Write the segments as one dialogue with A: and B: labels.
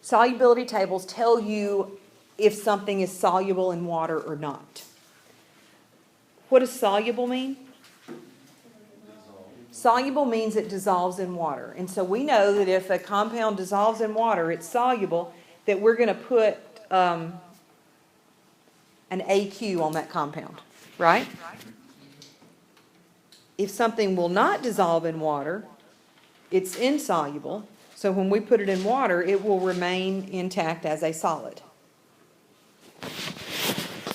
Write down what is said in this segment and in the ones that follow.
A: Solubility tables tell you if something is soluble in water or not. What does soluble mean? Soluble means it dissolves in water. And so we know that if a compound dissolves in water, it's soluble, that we're going to put an AQ on that compound, right? If something will not dissolve in water, it's insoluble. So when we put it in water, it will remain intact as a solid.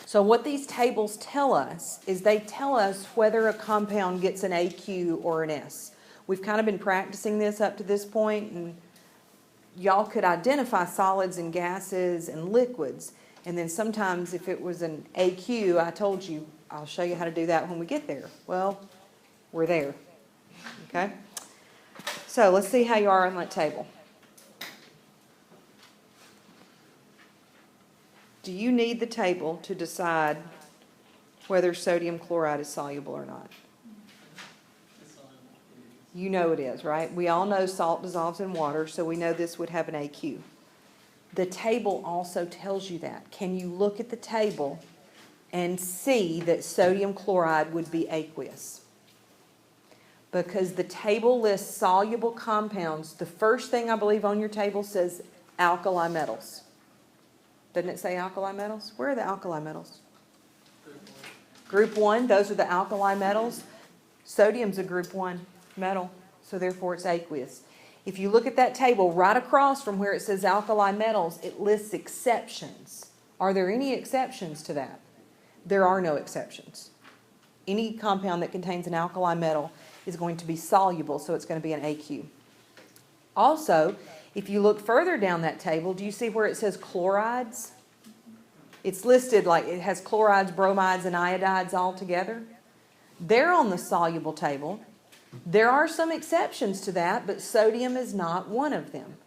A: So what these tables tell us is they tell us whether a compound gets an AQ or an S. We've kind of been practicing this up to this point, and y'all could identify solids and gases and liquids. And then sometimes if it was an AQ, I told you, I'll show you how to do that when we get there. Well, we're there. Okay? So let's see how you are on that table. Do you need the table to decide whether sodium chloride is soluble or not? You know it is, right? We all know salt dissolves in water, so we know this would have an AQ. The table also tells you that. Can you look at the table and see that sodium chloride would be aqueous? Because the table lists soluble compounds. The first thing I believe on your table says alkali metals. Doesn't it say alkali metals? Where are the alkali metals? Group 1, those are the alkali metals. Sodium's a group 1 metal, so therefore it's aqueous. If you look at that table right across from where it says alkali metals, it lists exceptions. Are there any exceptions to that? There are no exceptions. Any compound that contains an alkali metal is going to be soluble, so it's going to be an AQ. Also, if you look further down that table, do you see where it says chlorides? It's listed like it has chlorides, bromides, and iodides all together. They're on the soluble table. There are some exceptions to that, but sodium is not one of them.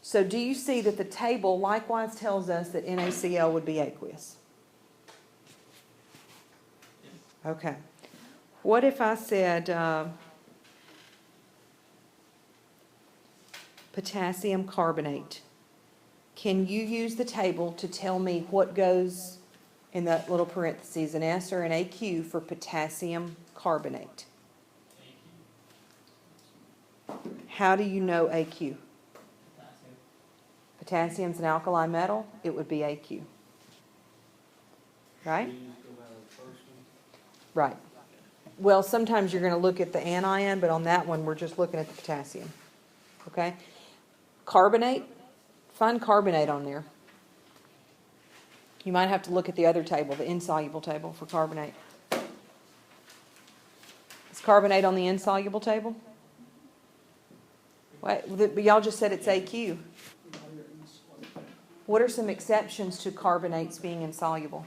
A: So do you see that the table likewise tells us that NaCl would be aqueous? Okay. What if I said potassium carbonate? Can you use the table to tell me what goes in that little parentheses, an S or an AQ for potassium carbonate? How do you know AQ? Potassium's an alkali metal. It would be AQ. Right? Right. Well, sometimes you're going to look at the anion, but on that one, we're just looking at the potassium. Okay? Carbonate. Find carbonate on there. You might have to look at the other table, the insoluble table for carbonate. Is carbonate on the insoluble table? Wait, but y'all just said it's AQ. What are some exceptions to carbonates being insoluble?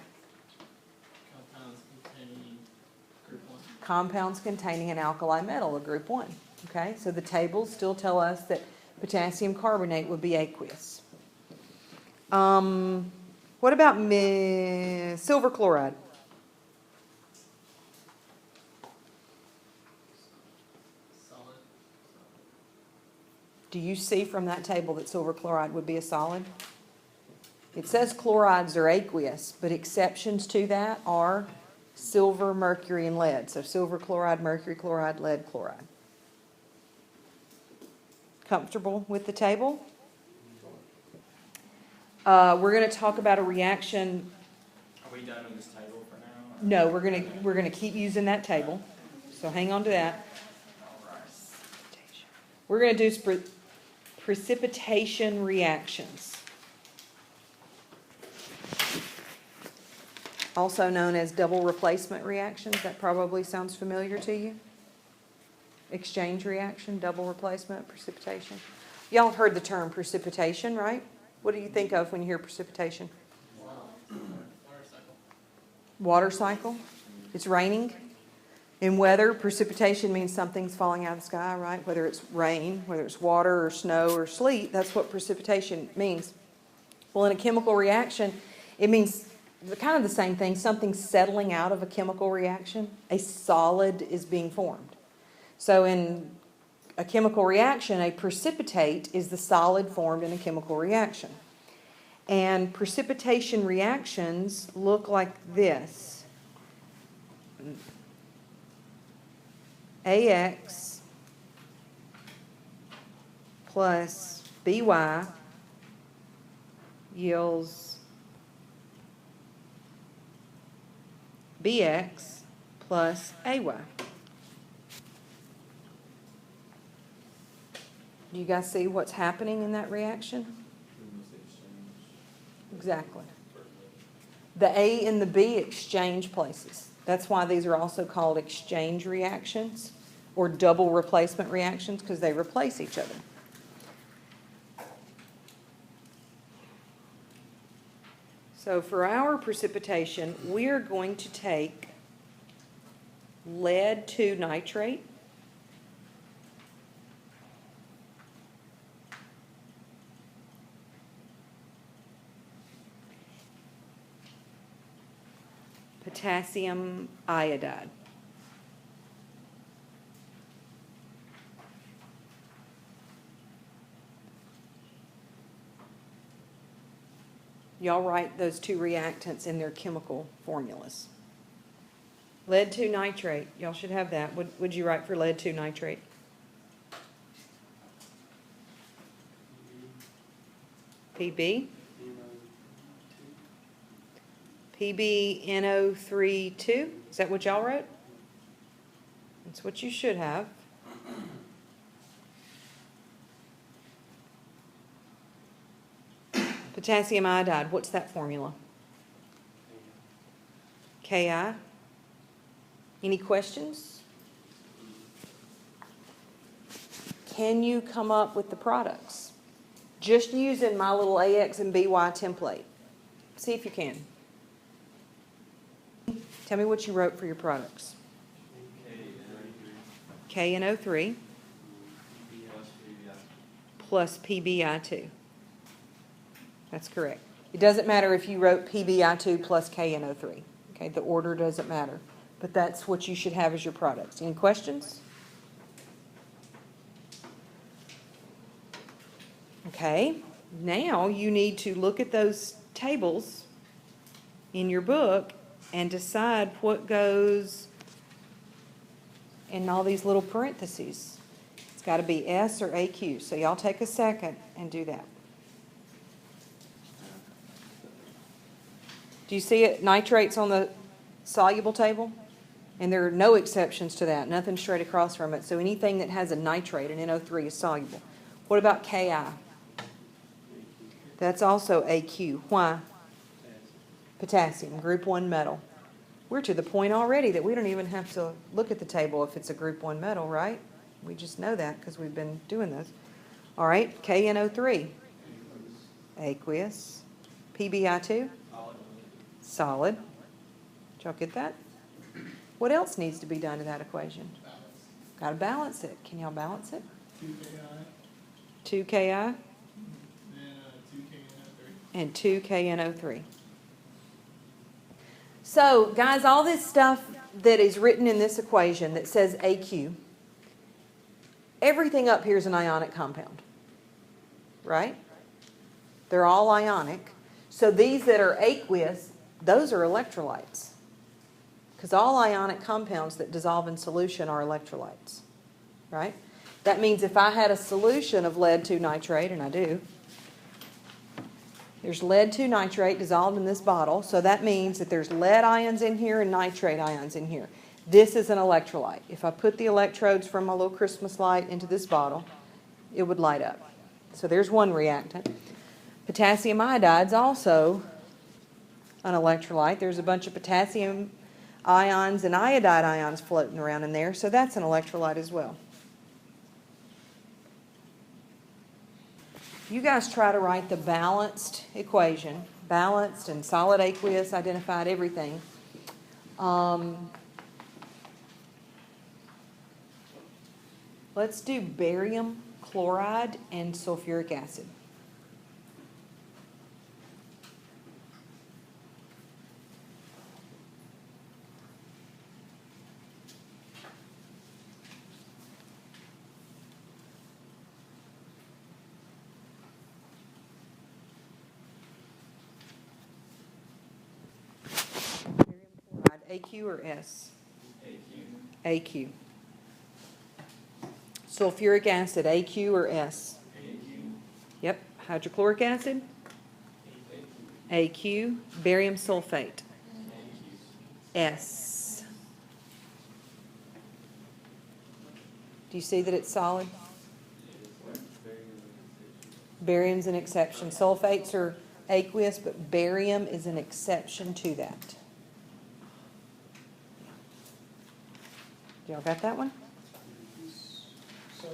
A: Compounds containing an alkali metal, a group 1. Okay, so the tables still tell us that potassium carbonate would be aqueous. What about silver chloride?
B: Solid.
A: Do you see from that table that silver chloride would be a solid? It says chlorides are aqueous, but exceptions to that are silver, mercury, and lead. So silver chloride, mercury chloride, lead chloride. Comfortable with the table? We're going to talk about a reaction.
B: Are we done with this table for now?
A: No, we're going to keep using that table. So hang on to that. We're going to do precipitation reactions, also known as double replacement reactions. That probably sounds familiar to you. Exchange reaction, double replacement, precipitation. Y'all have heard the term precipitation, right? What do you think of when you hear precipitation?
B: Water cycle.
A: Water cycle. It's raining. In weather, precipitation means something's falling out of the sky, right? Whether it's rain, whether it's water or snow or sleet, that's what precipitation means. Well, in a chemical reaction, it means kind of the same thing. Something's settling out of a chemical reaction. A solid is being formed. So in a chemical reaction, a precipitate is the solid formed in a chemical reaction. And precipitation reactions look like this. AX plus BY yields BX plus AY. Do you guys see what's happening in that reaction? Exactly. The A and the B exchange places. That's why these are also called exchange reactions or double replacement reactions, because they replace each other. So for our precipitation, we're going to take lead 2 nitrate, potassium iodide. Y'all write those 2 reactants in their chemical formulas. Lead 2 nitrate, y'all should have that. Would you write for lead 2 nitrate? PB? PbNO3 2? Is that what y'all wrote? That's what you should have. Potassium iodide, what's that formula? Ki? Any questions? Can you come up with the products? Just using my little AX and BY template. See if you can. Tell me what you wrote for your products. KNO3 plus PBI2. That's correct. It doesn't matter if you wrote PBI2 plus KNO3. Okay, the order doesn't matter. But that's what you should have as your products. Any questions? Okay, now you need to look at those tables in your book and decide what goes in all these little parentheses. It's got to be S or AQ. So y'all take a second and do that. Do you see it? Nitrates on the soluble table? And there are no exceptions to that. Nothing straight across from it. So anything that has a nitrate, an NO3, is soluble. What about Ki? That's also AQ. Why? Potassium, group 1 metal. We're to the point already that we don't even have to look at the table if it's a group 1 metal, right? We just know that because we've been doing this. All right, KNO3, aqueous. PBI2, solid. Did y'all get that? What else needs to be done to that equation? Got to balance it. Can y'all balance it? 2 Ki. And 2 KNO3. So, guys, all this stuff that is written in this equation that says AQ, everything up here is an ionic compound, right? They're all ionic. So these that are aqueous, those are electrolytes. Because all ionic compounds that dissolve in solution are electrolytes, right? That means if I had a solution of lead 2 nitrate, and I do, there's lead 2 nitrate dissolved in this bottle, so that means that there's lead ions in here and nitrate ions in here. This is an electrolyte. If I put the electrodes from my little Christmas light into this bottle, it would light up. So there's one reactant. Potassium iodide is also an electrolyte. There's a bunch of potassium ions and iodide ions floating around in there, so that's an electrolyte as well. You guys try to write the balanced equation, balanced and solid aqueous, identified everything. Let's do barium chloride and sulfuric acid. AQ or S?
B: AQ.
A: AQ. Sulfuric acid, AQ or S?
B: AQ.
A: Yep. Hydrochloric acid, AQ. Barium sulfate, S. Do you see that it's solid? Barium's an exception. Sulfates are aqueous, but barium is an exception to that. Y'all got that one?
C: So